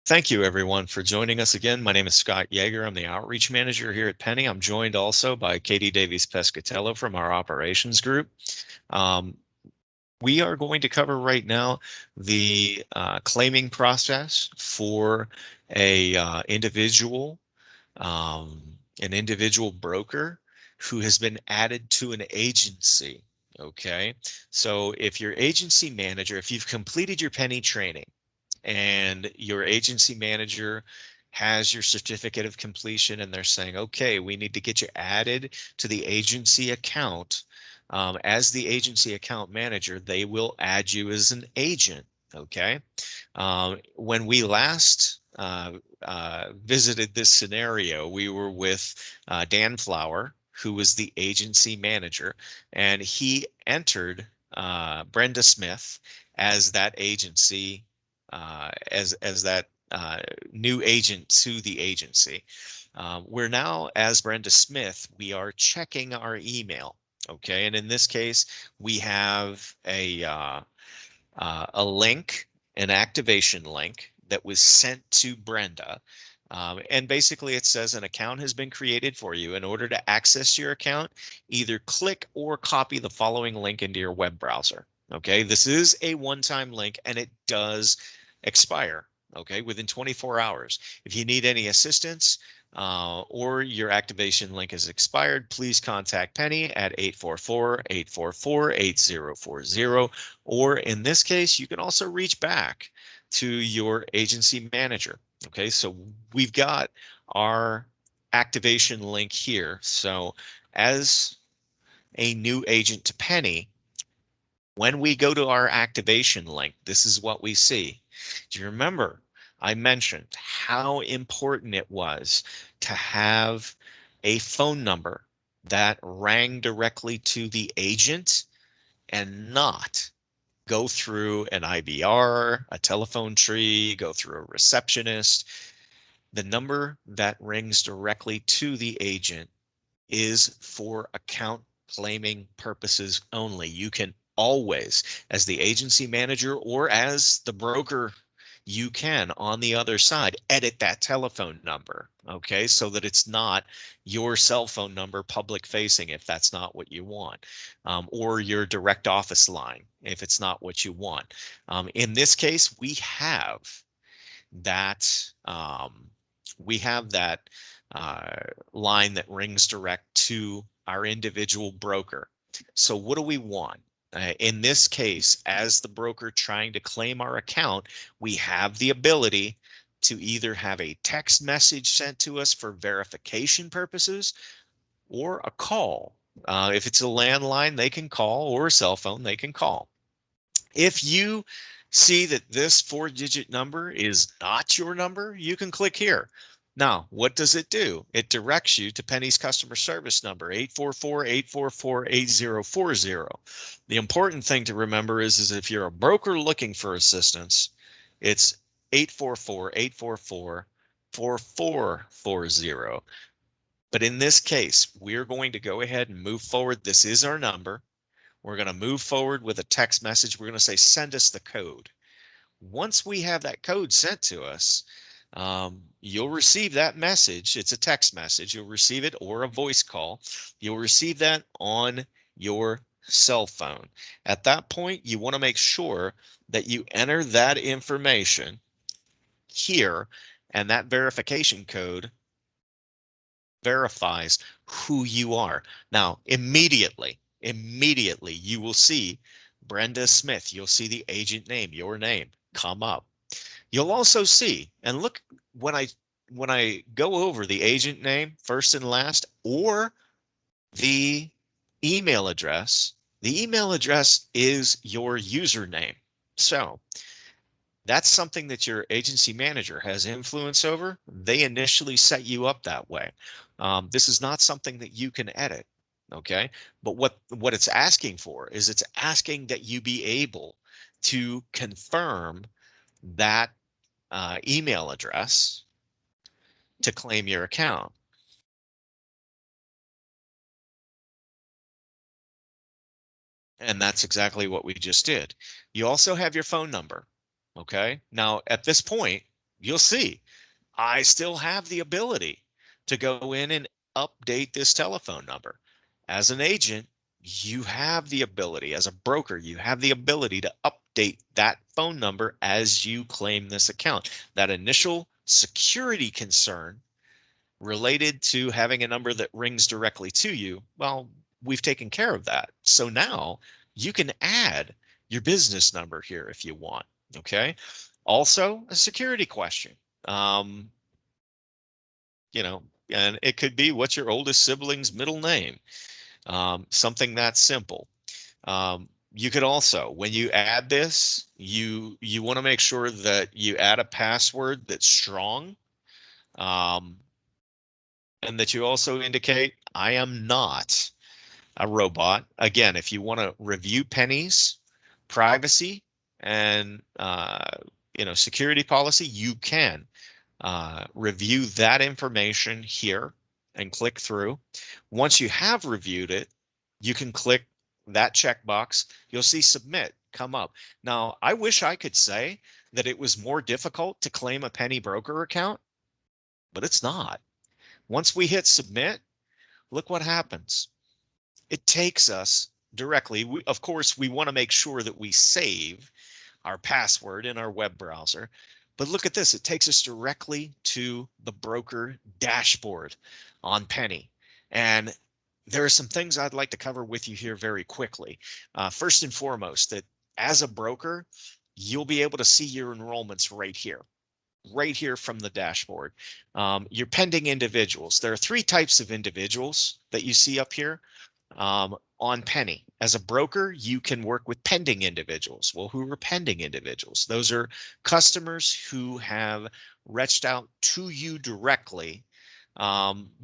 Thank you, everyone, for joining us again. My name is Scott Yeager. I'm the outreach manager here at Penny. I'm joined also by Katie Davies Pescatello from our operations group. Um, we are going to cover right now the claiming process for a an individual broker who has been added to an agency. Okay, so if your agency manager, if you've completed your Penny training, and your agency manager has your certificate of completion and they're saying, okay, we need to get you added to the agency account. As the agency account manager, they will add you as an agent. Okay. When we last visited this scenario, we were with Dan Flower, who was the agency manager, and he entered Brenda Smith as that agency as that new agent to the agency. We're now, as Brenda Smith, we are checking our email. Okay, and in this case, we have a link, an activation link that was sent to Brenda. And basically it says an account has been created for you. In order to access your account, either click or copy the following link into your web browser. Okay, this is a one-time link and it does expire, okay, within 24 hours. If you need any assistance or your activation link has expired, please contact Penny at 844-844-8040. Or in this case, you can also reach back to your agency manager. Okay, so we've got our activation link here. So as a new agent to Penny, when we go to our activation link, this is what we see. Do you remember I mentioned how important it was to have a phone number that rang directly to the agent and not go through an IVR, a telephone tree, go through a receptionist? The number that rings directly to the agent is for account claiming purposes only. You can always, as the agency manager or as the broker, you can on the other side edit that telephone number. Okay, so that it's not your cell phone number public facing if that's not what you want, or your direct office line if it's not what you want. In this case, that we have that uh, line that rings direct to our individual broker. So what do we want? In this case, as the broker trying to claim our account, we have the ability to either have a text message sent to us for verification purposes or a call. If it's a landline, they can call, or a cell phone, they can call. If you see that this 4-digit number is not your number, you can click here. Now, what does it do? It directs you to Penny's customer service number, 844-844-8040. The important thing to remember is if you're a broker looking for assistance, it's 844-844-4440. But in this case, we're going to go ahead and move forward. This is our number. We're going to move forward with a text message. We're going to say, send us the code. Once we have that code sent to us, you'll receive that message. It's a text message. You'll receive it, or a voice call. You'll receive that on your cell phone. At that point, you want to make sure that you enter that information here, and that verification code verifies who you are. Now, immediately, you will see Brenda Smith. You'll see the agent name, your name, come up. You'll also see, and look, when I go over the agent name first and last, or the email address, the email address is your username. So that's something that your agency manager has influence over. They initially set you up that way. This is not something that you can edit. Okay. But what it's asking for is it's asking that you be able to confirm that email address to claim your account. And that's exactly what we just did. You also have your phone number. Okay. Now, at this point, you'll see I still have the ability to go in and update this telephone number. As an agent, you have the ability, as a broker, you have the ability to update that phone number as you claim this account. That initial security concern related to having a number that rings directly to you, well, we've taken care of that. So now you can add your business number here if you want. Okay. Also, a security question. Um, you know, and it could be what's your oldest sibling's middle name, something that simple. You could also, when you add this, you want to make sure that you add a password that's strong, um, and that you also indicate I am not a robot. Again, if you want to review pennies, privacy, and security policy, you can review that information here and click through. Once you have reviewed it, you can click that checkbox. You'll see submit come up. Now, I wish I could say that it was more difficult to claim a penny broker account, but it's not. Once we hit submit, look what happens. It takes us directly. Of course, we want to make sure that we save our password in our web browser. But look at this, it takes us directly to the broker dashboard on Penny. And there are some things I'd like to cover with you here very quickly. First and foremost, that as a broker, you'll be able to see your enrollments right here from the dashboard. Your pending individuals. There are three types of individuals that you see up here on Penny. As a broker, you can work with pending individuals. Well, who are pending individuals? Those are customers who have reached out to you directly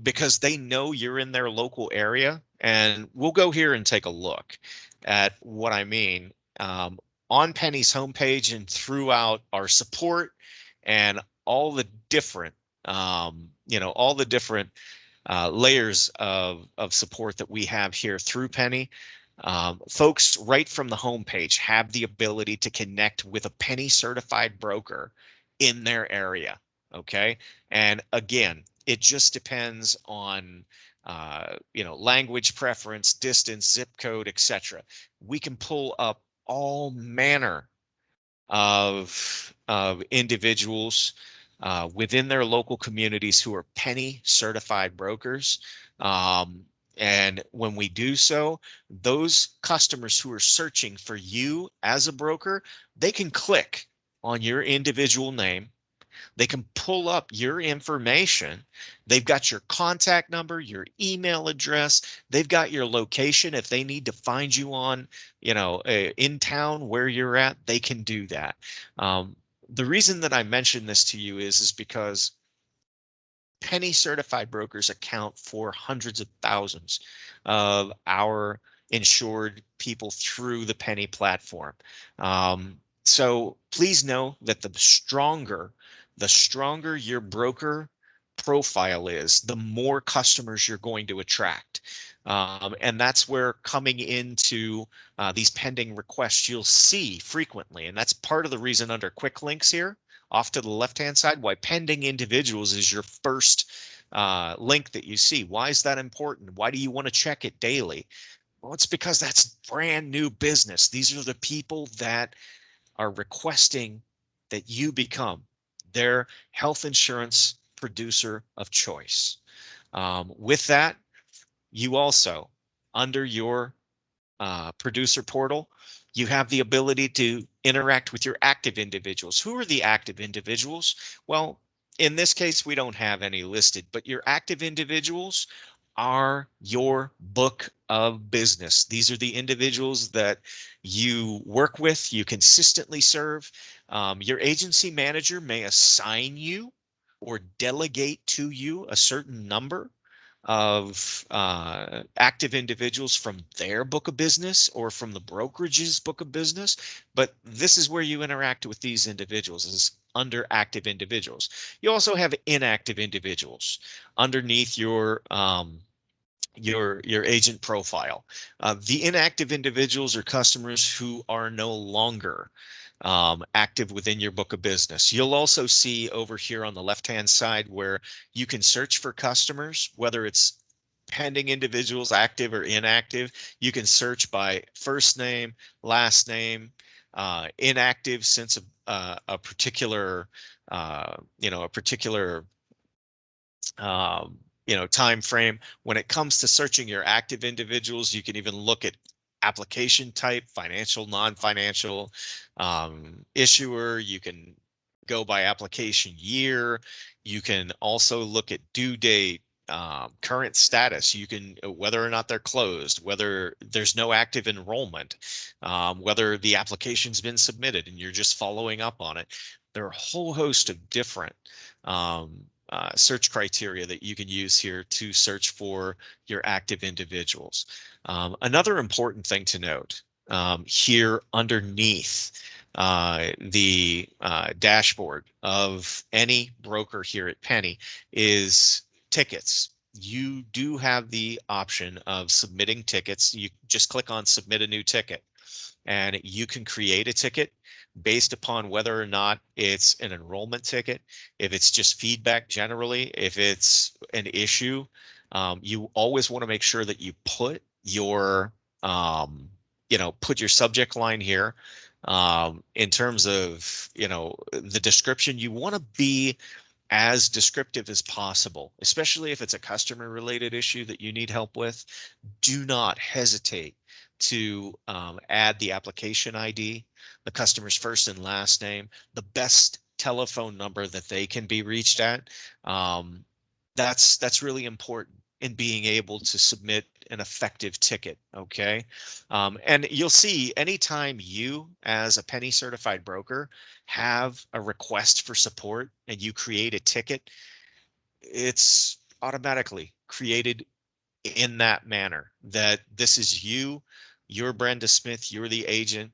because they know you're in their local area. And we'll go here and take a look at what I mean. On Penny's homepage and throughout our support and all the different, all the different layers of support that we have here through Penny. Folks right from the homepage have the ability to connect with a Penny certified broker in their area. Okay. And again, it just depends on language preference, distance, zip code, etc. We can pull up all manner of individuals within their local communities who are Penny certified brokers. And when we do so, those customers who are searching for you as a broker, they can click on your individual name. They can pull up your information. They've got your contact number, your email address. They've got your location. If they need to find you on, in town where you're at, they can do that. The reason that I mention this to you is because Penny certified brokers account for hundreds of thousands of our insured people through the Penny platform. So please know that the stronger your broker profile is, the more customers you're going to attract. And that's where coming into these pending requests you'll see frequently. And that's part of the reason under quick links here off to the left-hand side, why pending individuals is your first link that you see. Why is that important? Why do you want to check it daily? Well, it's because that's brand new business. These are the people that are requesting that you become their health insurance producer of choice. With that, you also, under your producer portal, you have the ability to interact with your active individuals. Who are the active individuals? Well, in this case, we don't have any listed, but your active individuals are your book of business. These are the individuals that you work with, you consistently serve. Your agency manager may assign you or delegate to you a certain number of active individuals from their book of business or from the brokerage's book of business. But this is where you interact with these individuals, is under active individuals. You also have inactive individuals underneath your agent profile. The inactive individuals are customers who are no longer active within your book of business. You'll also see over here on the left-hand side where you can search for customers, whether it's pending individuals, active or inactive. You can search by first name, last name, inactive since a particular, a particular time frame. When it comes to searching your active individuals, you can even look at application type, financial, non-financial, issuer. You can go by application year. You can also look at due date, current status. You can whether or not they're closed, whether there's no active enrollment, whether the application's been submitted and you're just following up on it. There are a whole host of different search criteria that you can use here to search for your active individuals. Another important thing to note here underneath the dashboard of any broker here at Penny is tickets. You do have the option of submitting tickets. You just click on submit a new ticket and you can create a ticket based upon whether or not it's an enrollment ticket, if it's just feedback generally, if it's an issue. You always want to make sure that you put your, put your subject line here. In terms of, the description, you want to be as descriptive as possible, especially if it's a customer related issue that you need help with. Do not hesitate to add the application ID, the customer's first and last name, the best telephone number that they can be reached at. Um, that's really important in being able to submit an effective ticket. Okay. And you'll see anytime you as a Penny certified broker have a request for support and you create a ticket, it's automatically created in that manner that this is you, you're Brenda Smith, you're the agent,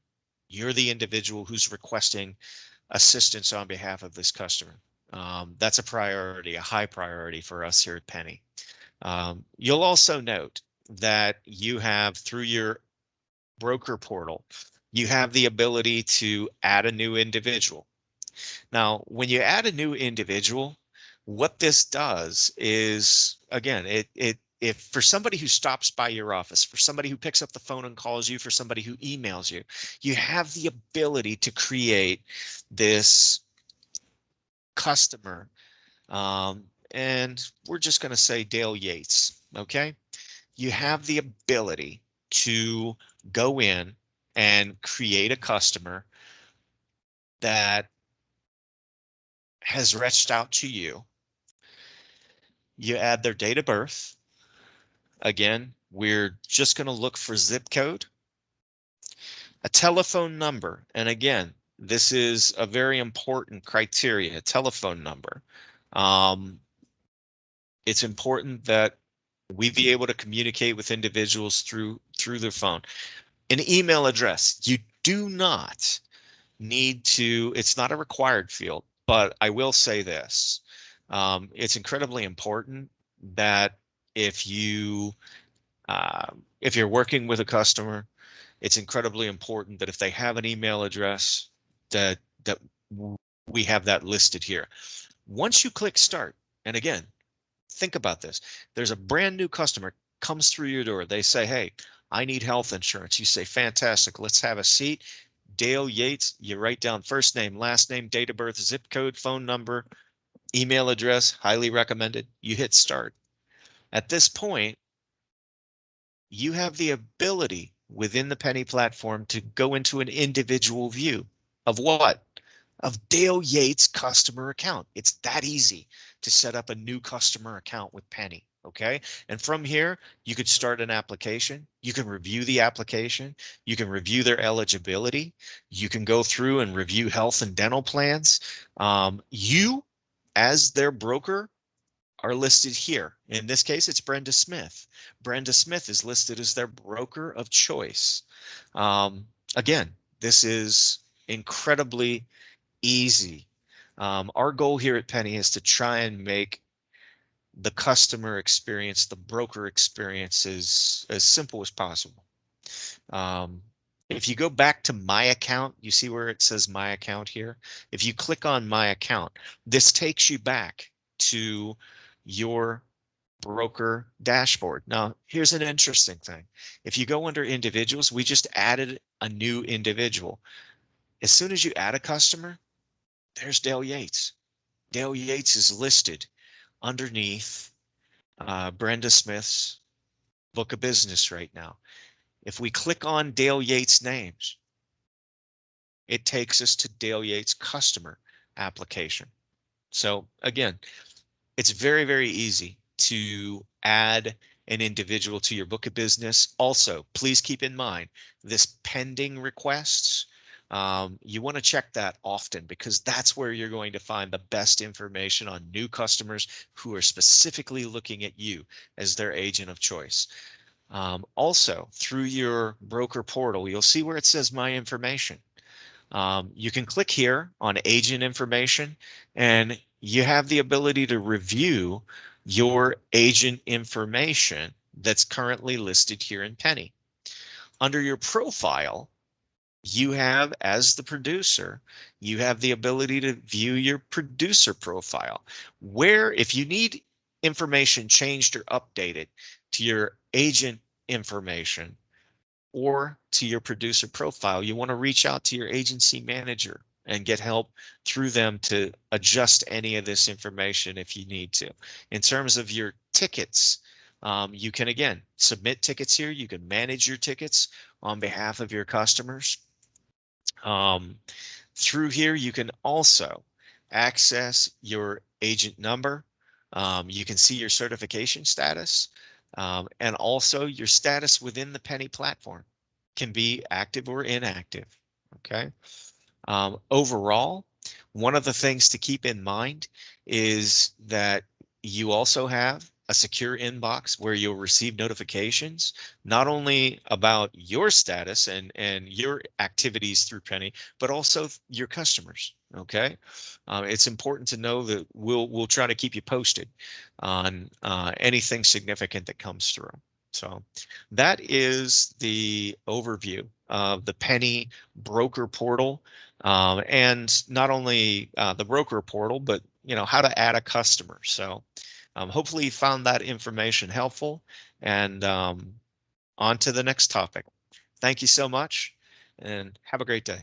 you're the individual who's requesting assistance on behalf of this customer. That's a priority, a high priority for us here at Penny. You'll also note that you have through your broker portal, you have the ability to add a new individual. Now, when you add a new individual, what this does is, again, if for somebody who stops by your office, for somebody who picks up the phone and calls you, for somebody who emails you, you have the ability to create this customer. And we're just going to say Dale Yates. Okay. You have the ability to go in and create a customer that has reached out to you. You add their date of birth. Again, we're just going to look for zip code, a telephone number. And again, this is a very important criteria, telephone number. It's important that we be able to communicate with individuals through their phone. An email address. You do not need to, it's not a required field, but I will say this. It's incredibly important that if you if you're working with a customer, it's incredibly important that if they have an email address, that we have that listed here. Once you click start, and again, think about this. There's a brand new customer comes through your door. They say, hey, I need health insurance. You say, fantastic. Let's have a seat. Dale Yates, you write down first name, last name, date of birth, zip code, phone number, email address, highly recommended. You hit start. At this point, you have the ability within the Penny platform to go into an individual view of what? Of Dale Yates' customer account. It's that easy to set up a new customer account with Penny. Okay. And from here, you could start an application. You can review the application. You can review their eligibility. You can go through and review health and dental plans. You, as their broker, are listed here. In this case, it's Brenda Smith. Brenda Smith is listed as their broker of choice. Again, this is incredibly easy. Our goal here at Penny is to try and make the customer experience, the broker experience as simple as possible. Um, If you go back to my account, you see where it says my account here? If you click on my account, this takes you back to your broker dashboard. Now, here's an interesting thing. If you go under individuals, we just added a new individual. As soon as you add a customer, there's Dale Yates. Dale Yates is listed underneath Brenda Smith's book of business right now. If we click on Dale Yates names, it takes us to Dale Yates customer application. So again, it's very, very easy to add an individual to your book of business. Also, please keep in mind this pending requests. You want to check that often because that's where you're going to find the best information on new customers who are specifically looking at you as their agent of choice. Also, through your broker portal, you'll see where it says My Information. You can click here on agent information and you have the ability to review your agent information that's currently listed here in Penny. Under your profile, you have, as the producer, you have the ability to view your producer profile, where if you need information changed or updated to your agent information, or to your producer profile, you want to reach out to your agency manager and get help through them to adjust any of this information if you need to. In terms of your tickets, you can again submit tickets here. You can manage your tickets on behalf of your customers. Through here, you can also access your agent number. You can see your certification status and also your status within the Penny platform can be active or inactive. Okay. Overall, one of the things to keep in mind is that you also have a secure inbox where you'll receive notifications, not only about your status and your activities through Penny, but also your customers. Okay. It's important to know that we'll try to keep you posted on anything significant that comes through. So that is the overview of the Penny broker portal, and not only the broker portal, but how to add a customer. So hopefully you found that information helpful, and on to the next topic. Thank you so much and have a great day.